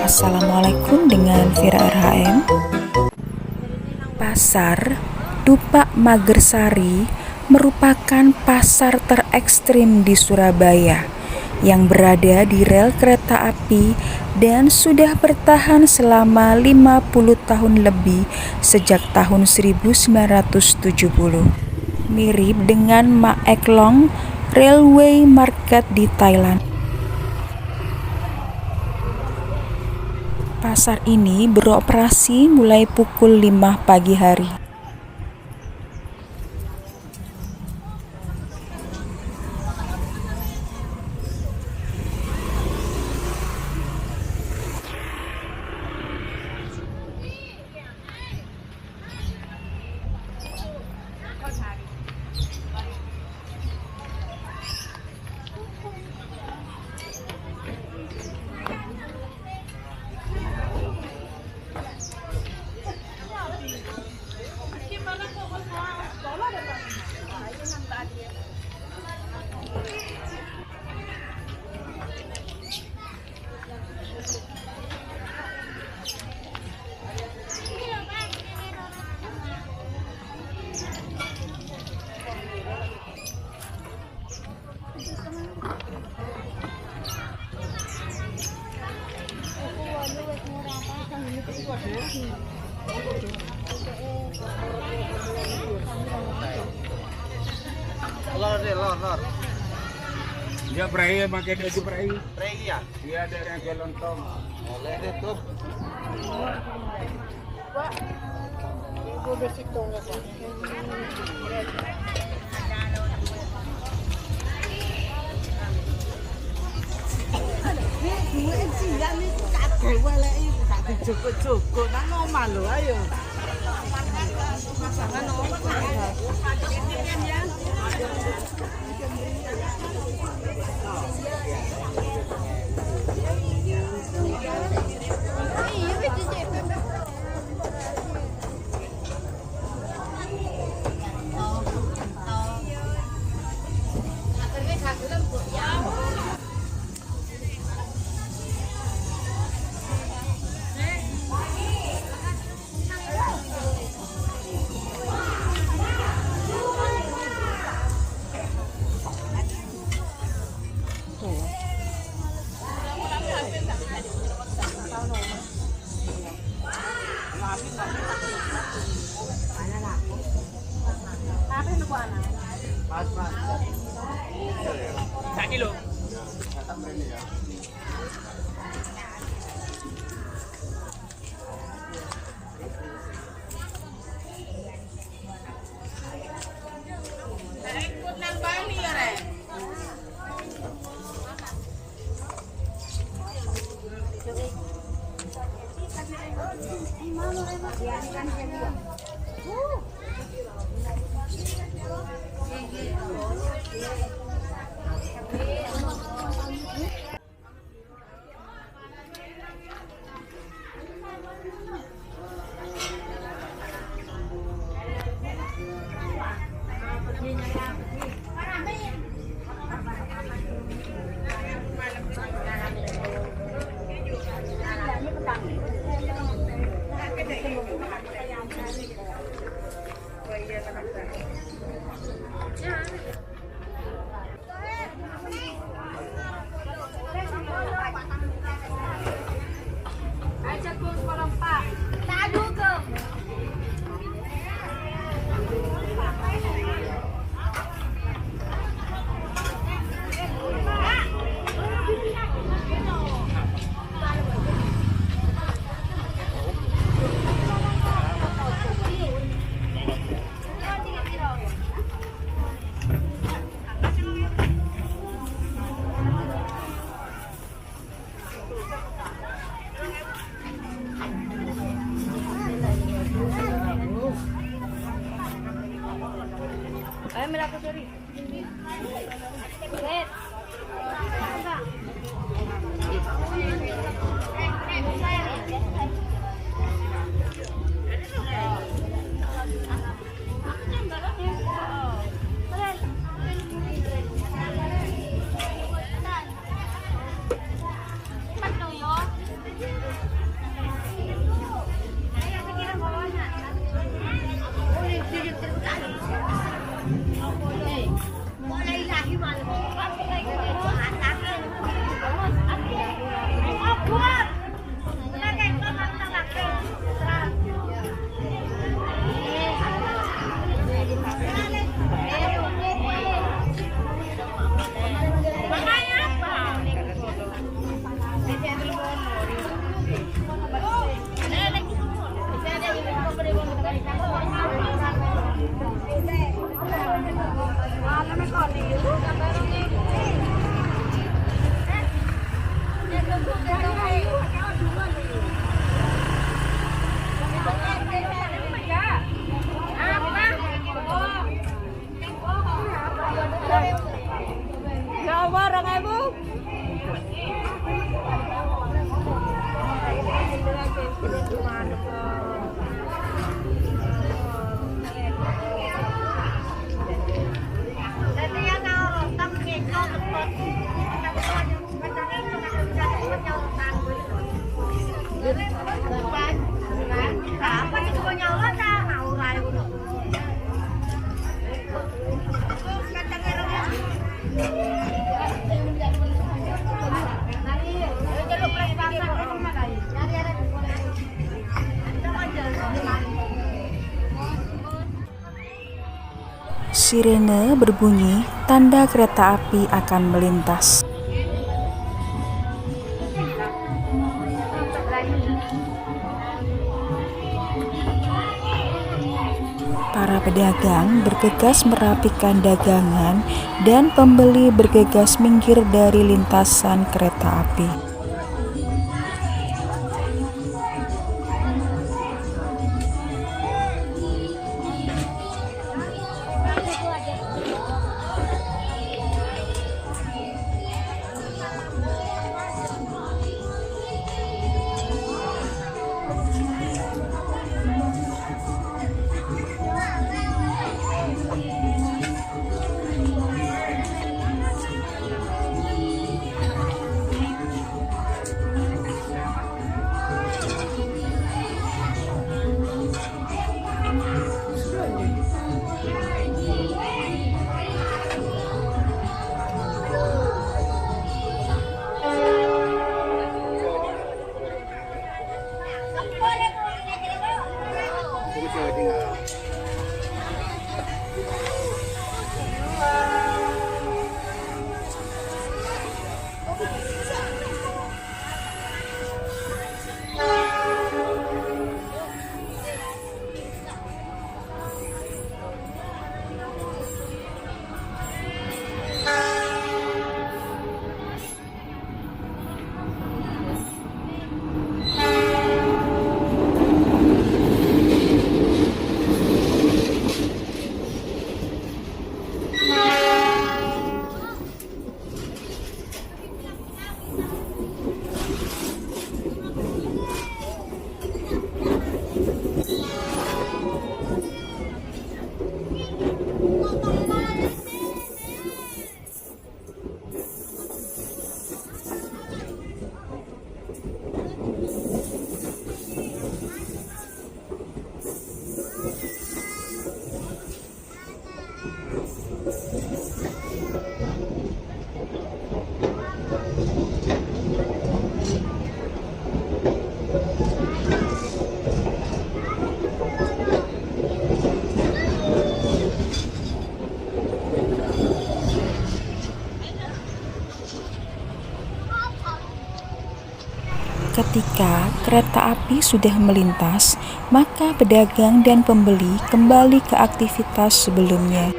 Assalamualaikum dengan Vira RHM. Pasar Dupak Magersari merupakan pasar terekstrim di Surabaya yang berada di rel kereta api dan sudah bertahan selama 50 tahun lebih sejak tahun 1970. Mirip dengan Ma Ek Long Railway Market di Thailand. Pasar ini beroperasi mulai pukul 5 pagi hari. Lor. Dia perahi pakai baju perahi. Perahi ya? Dia ada yang jual lontong. Boleh deh tuh. Cukup nang normal lo ayo. Kilo. sirene berbunyi tanda kereta api akan melintas. Para pedagang bergegas merapikan dagangan dan pembeli bergegas minggir dari lintasan kereta api. Ketika kereta api sudah melintas, maka pedagang dan pembeli kembali ke aktivitas sebelumnya.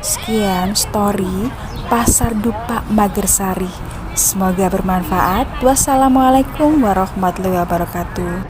Sekian story Pasar Dupak Magersari. Semoga bermanfaat. Wassalamualaikum warahmatullahi wabarakatuh.